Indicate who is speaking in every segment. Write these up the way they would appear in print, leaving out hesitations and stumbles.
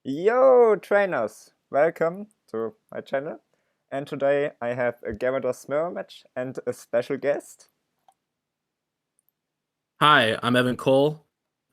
Speaker 1: Yo, trainers! Welcome to my channel. And today I have a gyarados mirror match and a special guest.
Speaker 2: Hi, I'm Evan Cole.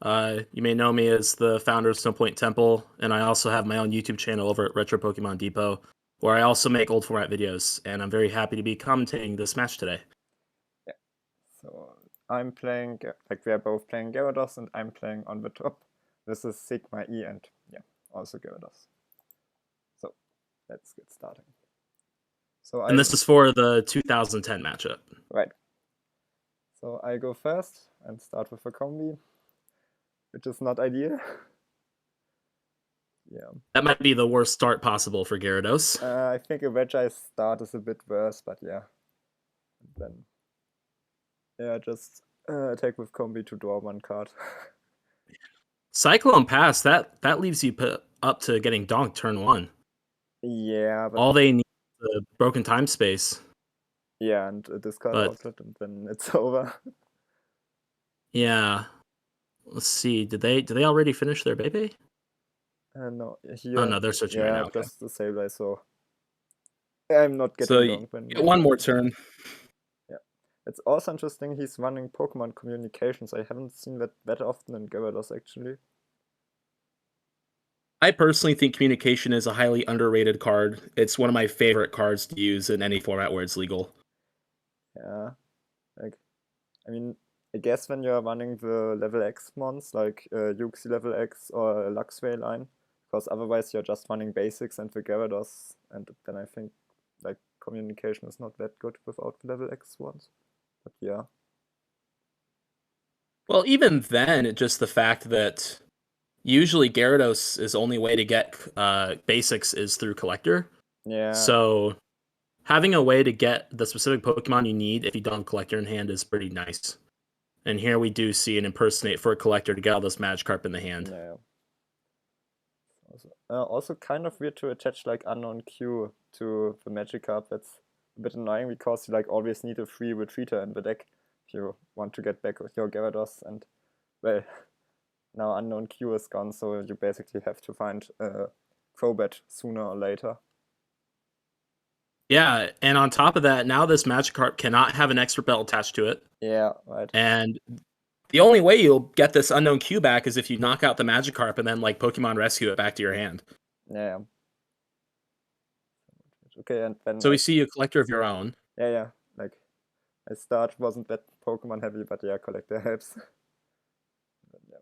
Speaker 2: You may know me as the founder of Stone Point Temple, and I also have my own YouTube channel over at Retro Pokemon Depot, where I also make old format videos, and I'm very happy to be commentating this match today.
Speaker 1: Yeah. So I'm playing, we are both playing gyarados and I'm playing on the top. This is Sigma E and yeah, also gyarados. So let's get started.
Speaker 2: And this is for the 2010 matchup.
Speaker 1: Right. So I go first and start with a combi, which is not ideal. Yeah.
Speaker 2: That might be the worst start possible for Gyarados.
Speaker 1: I think a Veggie start is a bit worse, but yeah. And then just attack with combi to draw one card.
Speaker 2: Cyclone Pass, that leaves you put up to getting Donk turn 1.
Speaker 1: Yeah, but
Speaker 2: All they need is a broken time space.
Speaker 1: yeah, and a discard outlet, and then it's over.
Speaker 2: Yeah. Let's see. Did they already finish their Bebe?
Speaker 1: No,
Speaker 2: Oh
Speaker 1: here.
Speaker 2: no, they're switching right
Speaker 1: Yeah,
Speaker 2: now. Okay.
Speaker 1: just the same way, so I'm not
Speaker 2: So
Speaker 1: getting
Speaker 2: you
Speaker 1: long when
Speaker 2: get one more turn.
Speaker 1: Yeah. It's also interesting he's running Pokemon Communications. I haven't seen that often in Gyarados, actually.
Speaker 2: I personally think communication is a highly underrated card. It's one of my favorite cards to use in any format where it's legal.
Speaker 1: Yeah, like, I mean, I guess when you're running the level X mons, like Uxie level X or Luxray line, because otherwise you're just running basics and the Gyarados, and then I think like communication is not that good without the level X ones. But yeah.
Speaker 2: Well, even then, just the fact that usually Gyarados' only way to get basics is through Collector.
Speaker 1: Yeah.
Speaker 2: So having a way to get the specific Pokemon you need if you don't have Collector in hand is pretty nice. And here we do see an impersonate for a Collector to get all this Magikarp in the hand.
Speaker 1: Yeah. Also kind of weird to attach like Unknown Q to the Magikarp. That's a bit annoying because you like always need a free retreater in the deck if you want to get back with your Gyarados, and well, now Unknown Q is gone, so you basically have to find a Crobat sooner or later.
Speaker 2: Yeah, and on top of that, now this Magikarp cannot have an extra bell attached to it.
Speaker 1: Yeah, right.
Speaker 2: And the only way you'll get this unknown Q back is if you knock out the Magikarp and then like Pokemon rescue it back to your hand.
Speaker 1: Yeah. Okay, and then
Speaker 2: So we see a collector of your own.
Speaker 1: yeah. Like I start wasn't that Pokemon heavy, but yeah, collector helps. Yeah,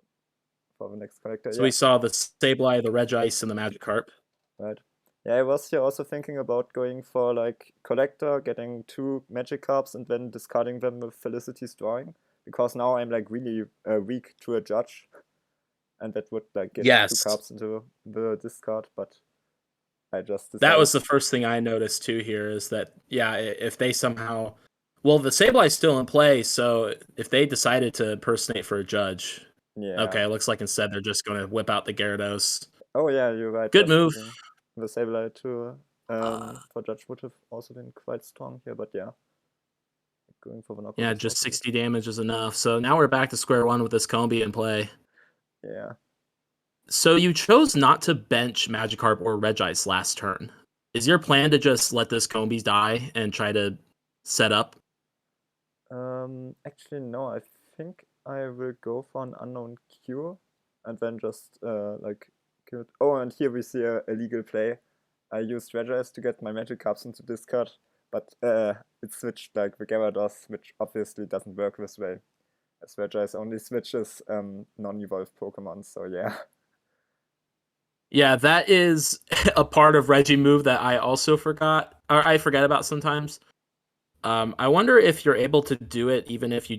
Speaker 1: for the next collector,
Speaker 2: So
Speaker 1: yeah.
Speaker 2: we saw the Sableye, the Regice, and the Magikarp.
Speaker 1: Right. Yeah, I was here also thinking about going for like collector, getting 2 Magikarps and then discarding them with Felicity's drawing, because now I'm like really weak to a judge, and that would like get 2
Speaker 2: Yes.
Speaker 1: cards into the discard, but I just
Speaker 2: That
Speaker 1: decided.
Speaker 2: was the first thing I noticed too here is that, yeah, if they somehow. Well, the Sableye's still in play, so if they decided to impersonate for a judge,
Speaker 1: Yeah.
Speaker 2: okay, it looks like instead they're just going to whip out the Gyarados.
Speaker 1: Oh yeah, you're right.
Speaker 2: Good
Speaker 1: Just
Speaker 2: move.
Speaker 1: using the Sableye to
Speaker 2: Uh,
Speaker 1: for judge would have also been quite strong here, but yeah, going for the knockout
Speaker 2: yeah,
Speaker 1: is
Speaker 2: just
Speaker 1: also good.
Speaker 2: 60 damage is enough. So now we're back to square one with this Combi in play.
Speaker 1: Yeah.
Speaker 2: So you chose not to bench Magikarp or Regice last turn. Is your plan to just let this Combis die and try to set up?
Speaker 1: Actually, no, I think I will go for an unknown cure and then just like kill it. Oh, and here we see a legal play. I used Regice to get my Magikarps into discard, but it switched like the Gyarados, which obviously doesn't work this way, as Regice only switches non-evolved Pokemon, so yeah.
Speaker 2: Yeah, that is a part of Reggie move that I also forgot, or I forget about sometimes. I wonder if you're able to do it even if you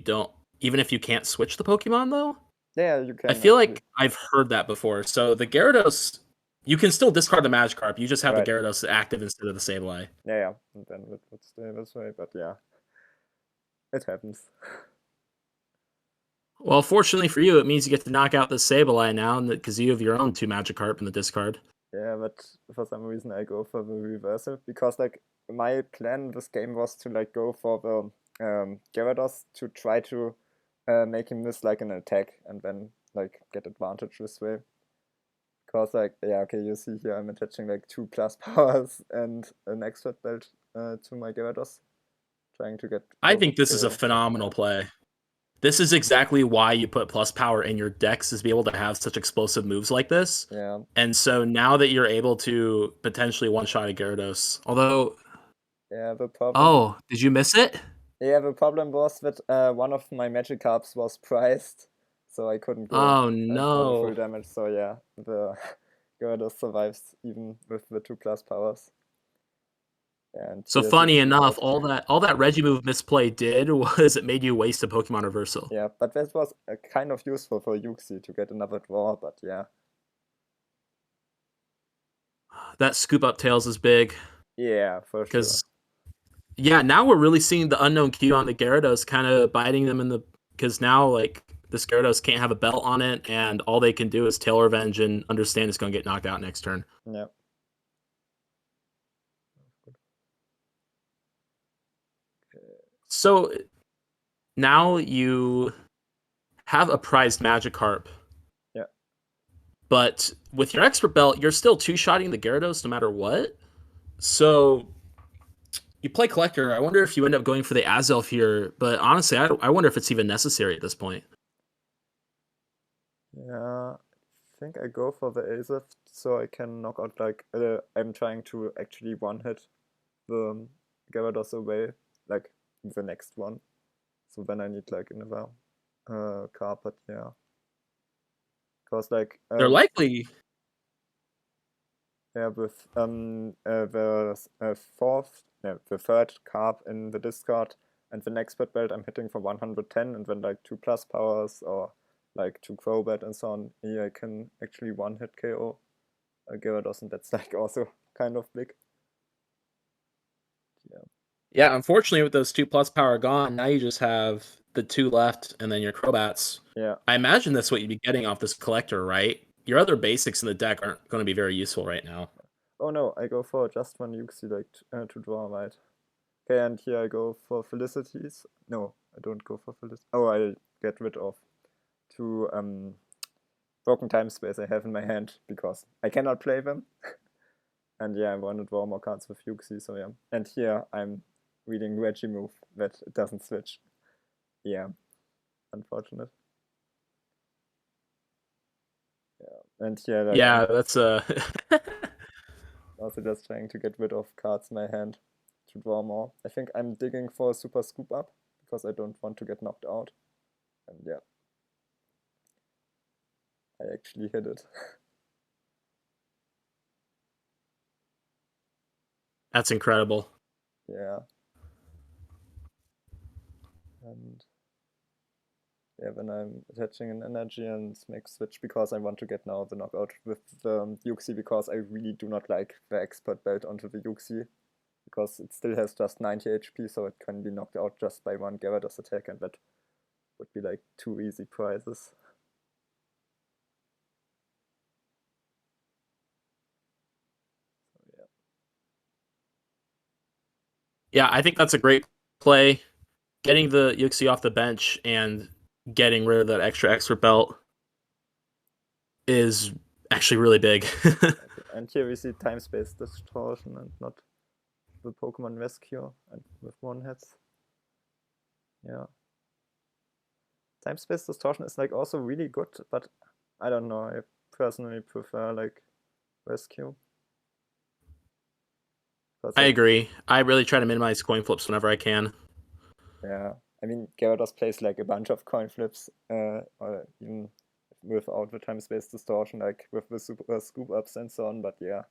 Speaker 2: can't switch the Pokemon though.
Speaker 1: Yeah, you
Speaker 2: I
Speaker 1: can
Speaker 2: feel
Speaker 1: actually.
Speaker 2: like I've heard that before. So the Gyarados, you can still discard the Magikarp. You just have the
Speaker 1: Right.
Speaker 2: Gyarados active instead of the Sableye.
Speaker 1: Yeah, and then it would stay this way, but yeah, it happens.
Speaker 2: Well, fortunately for you, it means you get to knock out the Sableye now, because you have your own 2 Magikarp in the discard.
Speaker 1: Yeah, but for some reason I go for the reversal because like my plan this game was to like go for the Gyarados to try to make him miss like an attack and then like get advantage this way. Cause like, yeah, okay, you see here I'm attaching like 2 plus powers and an expert belt to my gyarados, trying to get
Speaker 2: I
Speaker 1: over
Speaker 2: think this is a
Speaker 1: KO.
Speaker 2: phenomenal play. This is exactly why you put plus power in your decks, is to be able to have such explosive moves like this.
Speaker 1: Yeah,
Speaker 2: And so now that you're able to potentially one shot a Gyarados, although,
Speaker 1: yeah, the problem.
Speaker 2: oh, did you miss it?
Speaker 1: Yeah, the problem was that one of my magic cards was priced, so I couldn't go
Speaker 2: Oh
Speaker 1: for the full
Speaker 2: no.
Speaker 1: damage. So yeah, the Gyarados survives even with the 2 plus powers. And
Speaker 2: So
Speaker 1: here's you
Speaker 2: funny
Speaker 1: see
Speaker 2: enough,
Speaker 1: like,
Speaker 2: all that Regimove misplay did was it made you waste a Pokemon reversal.
Speaker 1: yeah, but that was kind of useful for Yuxi to get another draw, but yeah.
Speaker 2: That scoop up tails is big
Speaker 1: Yeah, for sure.
Speaker 2: because yeah, now we're really seeing the unknown Q on the Gyarados kind of biting them in the, because now like this Gyarados can't have a belt on it, and all they can do is tail revenge and understand it's going to get knocked out next turn.
Speaker 1: Yeah.
Speaker 2: So now you have a prized Magikarp,
Speaker 1: Yeah.
Speaker 2: but with your expert belt, you're still two-shotting the Gyarados no matter what. So you play Collector. I wonder if you end up going for the Azelf here, but honestly, I wonder if it's even necessary at this point.
Speaker 1: Yeah. I think I go for the Azef so I can knock out like I'm trying to actually one hit the Gyarados away, like the next one. So then I need like another card, but yeah. Cause like
Speaker 2: They're likely.
Speaker 1: yeah, with the fourth, no, the third card in the discard and the next bed belt I'm hitting for 110 and then like 2 plus powers or like 2 Crobat and so on. Here I can actually one hit KO Gyarados, and that's like also kind of big. Yeah.
Speaker 2: Yeah, unfortunately, with those 2+ power gone, now you just have the 2 left and then your Crobats.
Speaker 1: Yeah.
Speaker 2: I imagine that's what you'd be getting off this Collector, right? Your other basics in the deck aren't going to be very useful right now.
Speaker 1: Oh no, I go for just one Yuxi like to draw, right? Okay, and here I go for Felicities. No, I don't go for Felicities. Oh, I get rid of 2 Broken Time Space I have in my hand because I cannot play them. And yeah, I want to draw more cards with Yuxi, so yeah. And here I'm reading Reggie move that it doesn't switch. Yeah, unfortunate. Yeah, and here like I'm
Speaker 2: Yeah, that's
Speaker 1: also just trying to get rid of cards in my hand to draw more. I think I'm digging for a super scoop up because I don't want to get knocked out. And yeah, I actually hit it.
Speaker 2: that's incredible.
Speaker 1: Yeah. And yeah, then I'm attaching an energy and make switch because I want to get now the knockout with the Yuxi because I really do not like the expert belt onto the Yuxi because it still has just 90 HP, so it can be knocked out just by one Gyarados attack, and that would be like 2 easy prizes. So yeah.
Speaker 2: Yeah, I think that's a great play. Getting the Yuxi off the bench and getting rid of that extra expert belt is actually really big.
Speaker 1: Okay. And here we see time space distortion and not the Pokemon rescue and with one hits. Yeah. Time space distortion is like also really good, but I don't know, I personally prefer like rescue.
Speaker 2: I
Speaker 1: Like,
Speaker 2: agree. I really try to minimize coin flips whenever I can.
Speaker 1: yeah, I mean, Gyarados plays like a bunch of coin flips, or even without the time space distortion, like with the super scoop ups and so on. But yeah,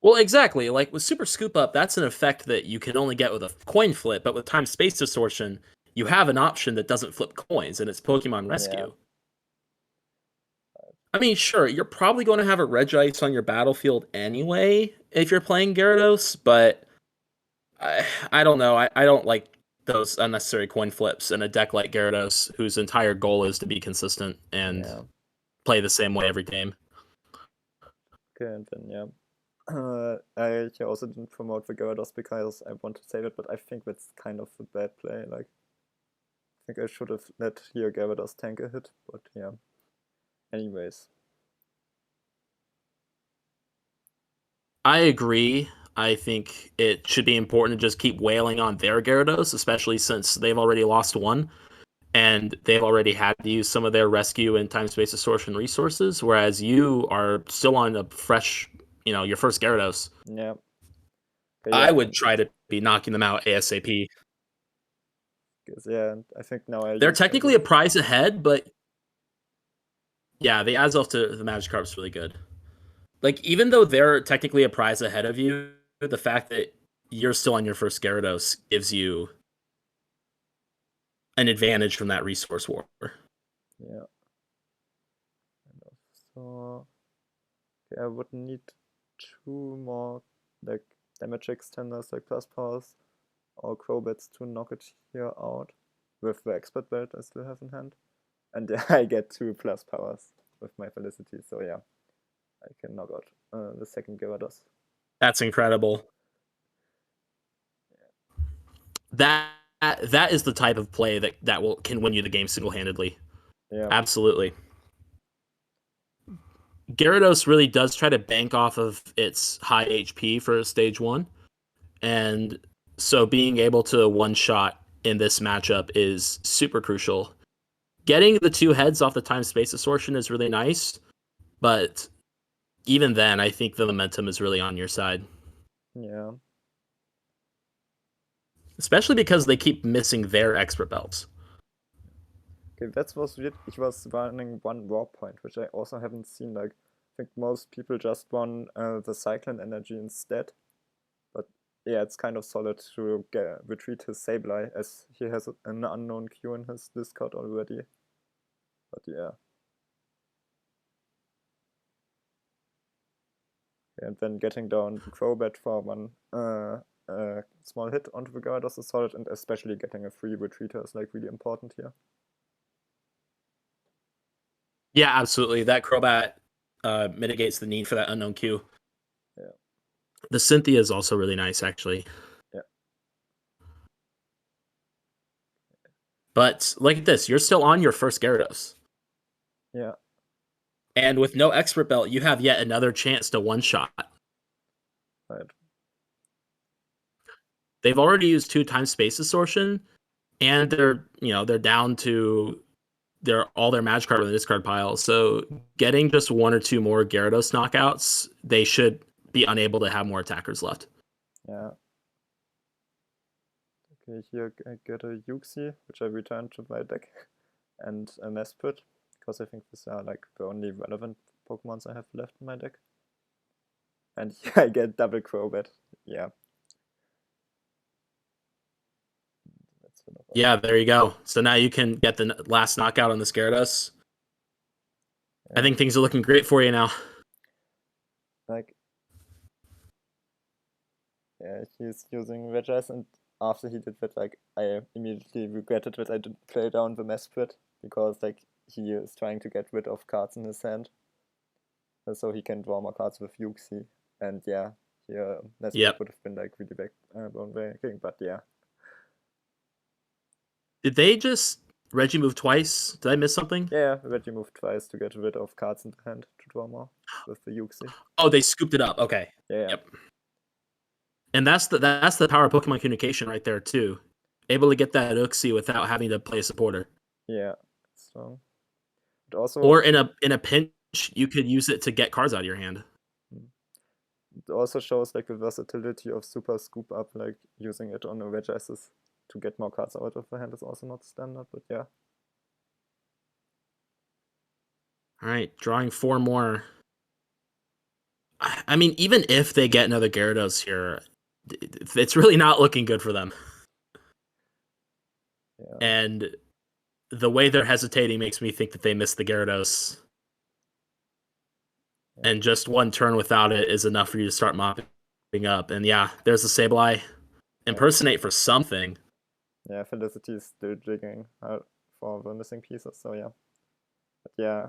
Speaker 2: Well, exactly. Like with Super Scoop Up, that's an effect that you can only get with a coin flip, but with Time Space Distortion, you have an option that doesn't flip coins, and it's Pokemon
Speaker 1: yeah,
Speaker 2: Rescue. I mean, sure, you're probably going to have a Regice on your battlefield anyway if you're playing Gyarados, but I don't know. I don't like those unnecessary coin flips in a deck like Gyarados, whose entire goal is to be consistent and
Speaker 1: yeah.
Speaker 2: play the same way every game.
Speaker 1: Okay, and then yeah. I also didn't promote the Gyarados because I want to save it, but I think that's kind of a bad play. Like, I think I should have let here Gyarados tank a hit, but yeah. anyways.
Speaker 2: I agree. I think it should be important to just keep wailing on their Gyarados, especially since they've already lost one and they've already had to use some of their rescue and time space distortion resources, whereas you are still on a fresh, your first Gyarados.
Speaker 1: Yeah. Okay,
Speaker 2: I
Speaker 1: yeah,
Speaker 2: would try to be knocking them out ASAP.
Speaker 1: and I think now I
Speaker 2: They're
Speaker 1: use
Speaker 2: technically a prize ahead, but yeah, the Azelf to the Magikarp is really good. Like, even though they're technically a prize ahead of you, the fact that you're still on your first Gyarados gives you an advantage from that resource war.
Speaker 1: Yeah. So okay, I would need 2 more like damage extenders like plus powers or Crobats to knock it here out with the expert belt I still have in hand. And yeah, I get 2 plus powers with my Felicity, so yeah, I can knock out the second Gyarados.
Speaker 2: That's incredible. That is the type of play that can win you the game single handedly.
Speaker 1: Yeah.
Speaker 2: Absolutely. Gyarados really does try to bank off of its high HP for stage 1, and so being able to one shot in this matchup is super crucial. Getting the 2 heads off the time space distortion is really nice, but even then, I think the momentum is really on your side.
Speaker 1: Yeah.
Speaker 2: Especially because they keep missing their expert belts.
Speaker 1: Okay, that was weird. He was running 1 raw point, which I also haven't seen. Like, I think most people just run the Cyclone energy instead. But yeah, it's kind of solid to retreat his Sableye, as he has an unknown Q in his discard already. But yeah. And then getting down the Crobat for 1 small hit onto the Gyarados is solid, and especially getting a free retreater is like really important here.
Speaker 2: Yeah, absolutely. That Crobat mitigates the need for that unknown Q.
Speaker 1: Yeah.
Speaker 2: The Cynthia is also really nice, actually.
Speaker 1: Yeah.
Speaker 2: But look at this. You're still on your first Gyarados.
Speaker 1: Yeah.
Speaker 2: And with no expert belt, you have yet another chance to one-shot.
Speaker 1: Right.
Speaker 2: They've already used 2 time space distortion, and they're down to all their Magikarp in the discard pile. So getting just 1 or 2 more Gyarados knockouts, they should be unable to have more attackers left.
Speaker 1: Yeah. Okay, here I get a Yuxi, which I return to my deck, and a Mesprit, because I think these are like the only relevant Pokemons I have left in my deck. And here I get double Crobat. Yeah.
Speaker 2: Yeah, there you go. So now you can get the last knockout on this Gyarados.
Speaker 1: Yeah.
Speaker 2: I think things are looking great for you now.
Speaker 1: Like, yeah, he's using Regis, and after he did that, like, I immediately regretted that I didn't play down the Mesprit, because, like, he is trying to get rid of cards in his hand, so he can draw more cards with Yuxi. And yeah, here Mesprit would have been, like, really backbone breaking, but yeah.
Speaker 2: Did they just Reggie move twice? Did I miss something?
Speaker 1: Yeah, Reggie moved twice to get rid of cards in the hand to draw more with the Yuxi.
Speaker 2: Oh, they scooped it up. Okay.
Speaker 1: Yeah.
Speaker 2: Yep. And that's the power of Pokemon communication right there too. Able to get that Uxie without having to play a supporter.
Speaker 1: Yeah, strong. But also,
Speaker 2: or in a pinch, you could use it to get cards out of your hand.
Speaker 1: It also shows like the versatility of Super Scoop Up, like using it on a Regices to get more cards out of the hand is also not standard, but yeah.
Speaker 2: All right, drawing 4 more. I mean, even if they get another Gyarados here, it's really not looking good for them.
Speaker 1: Yeah.
Speaker 2: And the way they're hesitating makes me think that they missed the Gyarados. Yeah. And just 1 turn without it is enough for you to start mopping up. And yeah, there's the Sableye. Impersonate for something.
Speaker 1: Yeah, Felicity is still digging for the missing pieces, so yeah. But yeah.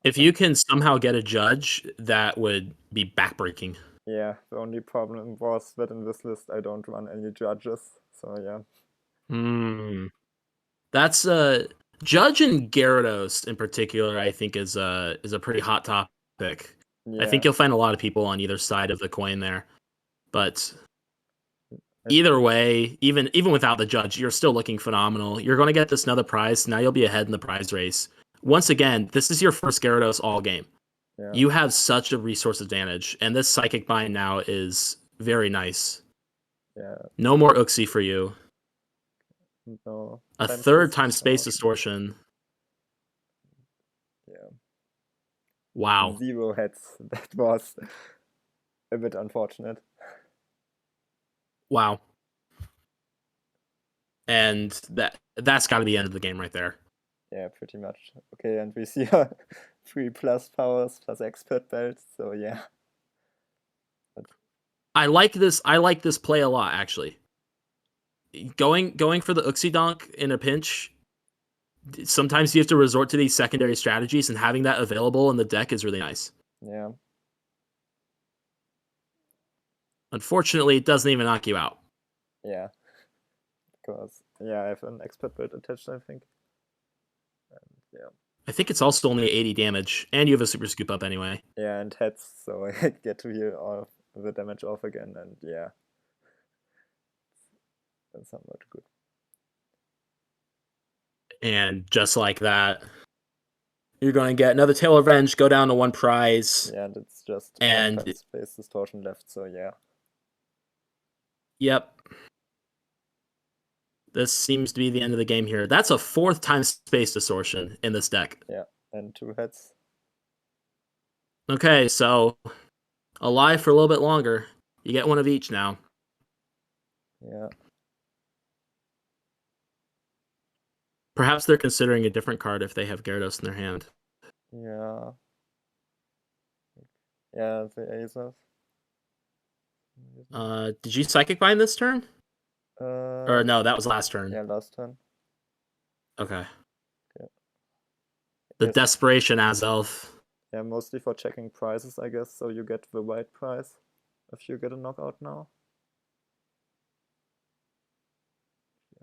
Speaker 2: If you can somehow get a judge, that would be backbreaking.
Speaker 1: Yeah, the only problem was that in this list I don't run any judges, so yeah.
Speaker 2: That's Judge and Gyarados in particular, I think is a pretty hot topic. I think
Speaker 1: Yeah,
Speaker 2: you'll find a lot of people on either side of the coin there. But
Speaker 1: and
Speaker 2: either way, even without the judge, you're still looking phenomenal. You're going to get this another prize. Now you'll be ahead in the prize race. Once again, this is your first Gyarados all game.
Speaker 1: yeah,
Speaker 2: You have such a resource advantage, and this Psychic Bind now is very nice.
Speaker 1: yeah.
Speaker 2: No more Uxie for you.
Speaker 1: No.
Speaker 2: A
Speaker 1: Time
Speaker 2: third
Speaker 1: space
Speaker 2: time space
Speaker 1: distortion.
Speaker 2: distortion.
Speaker 1: Yeah.
Speaker 2: Wow.
Speaker 1: 0 heads. That was a bit unfortunate.
Speaker 2: Wow. And that's got to be the end of the game right there.
Speaker 1: Yeah, pretty much. Okay, and we see our 3 plus powers plus expert belt, so yeah.
Speaker 2: I like this play a lot, actually. Going for the Uxie Donk in a pinch. Sometimes you have to resort to these secondary strategies, and having that available in the deck is really nice.
Speaker 1: Yeah.
Speaker 2: Unfortunately, it doesn't even knock you out.
Speaker 1: Yeah. Because, yeah, I have an expert build attached, I think. And, yeah.
Speaker 2: I think it's also only 80 damage, and you have a super scoop up anyway.
Speaker 1: Yeah, and heads, so I get to heal all the damage off again, and yeah. That's not good.
Speaker 2: And just like that, you're going to get another Tail of Revenge, go down to 1 prize.
Speaker 1: Yeah, and it's just
Speaker 2: And
Speaker 1: 1 time space distortion left, so yeah.
Speaker 2: Yep. This seems to be the end of the game here. That's a 4th time space distortion in this deck.
Speaker 1: Yeah, and 2 heads.
Speaker 2: Okay, so alive for a little bit longer. You get 1 of each now.
Speaker 1: Yeah.
Speaker 2: Perhaps they're considering a different card if they have Gyarados in their hand.
Speaker 1: Yeah. Yeah, the Aces.
Speaker 2: Did you Psychic Bind this turn?
Speaker 1: Uh,
Speaker 2: Or no, that was last turn.
Speaker 1: yeah, last turn.
Speaker 2: Okay.
Speaker 1: Yeah.
Speaker 2: The
Speaker 1: Yes.
Speaker 2: Desperation Azelf.
Speaker 1: Yeah, mostly for checking prizes, I guess, so you get the white prize if you get a knockout now.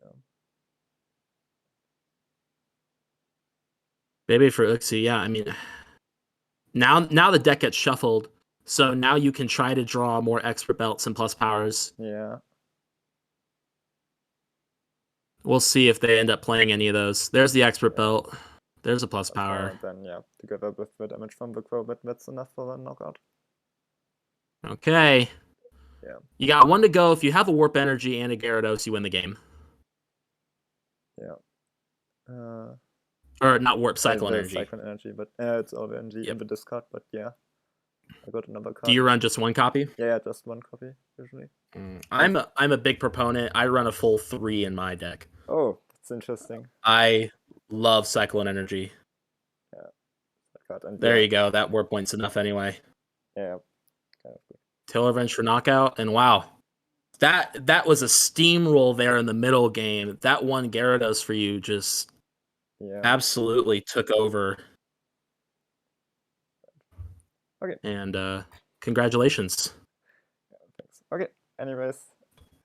Speaker 1: Yeah.
Speaker 2: Maybe for Uxie, yeah. I mean, now the deck gets shuffled, so now you can try to draw more expert belts and plus powers.
Speaker 1: Yeah.
Speaker 2: We'll see if they end up playing any of those. There's the expert belt. There's a plus power.
Speaker 1: And then, yeah, together with the damage from the Crobat, that's enough for the knockout.
Speaker 2: Okay.
Speaker 1: Yeah.
Speaker 2: You got 1 to go. If you have a Warp Energy and a Gyarados, you win the game.
Speaker 1: Yeah.
Speaker 2: Or not Warp, Cyclone Energy.
Speaker 1: Cyclone Energy, but it's all the energy
Speaker 2: Yep.
Speaker 1: in the discard, but yeah. I got another card.
Speaker 2: Do you run just 1 copy?
Speaker 1: Yeah, just 1 copy, usually.
Speaker 2: I'm a big proponent. I run a full 3 in my deck.
Speaker 1: Oh, that's interesting.
Speaker 2: I love Cyclone Energy.
Speaker 1: Yeah. Card. And
Speaker 2: There
Speaker 1: yeah.
Speaker 2: you go. That Warp Point's enough anyway.
Speaker 1: Yeah. Kind of good.
Speaker 2: Tail Revenge for knockout, and wow. That was a steamroll there in the middle game. That one Gyarados for you just absolutely took over.
Speaker 1: Okay.
Speaker 2: And congratulations.
Speaker 1: Yeah, thanks. Okay. Anyways,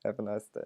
Speaker 1: have a nice day.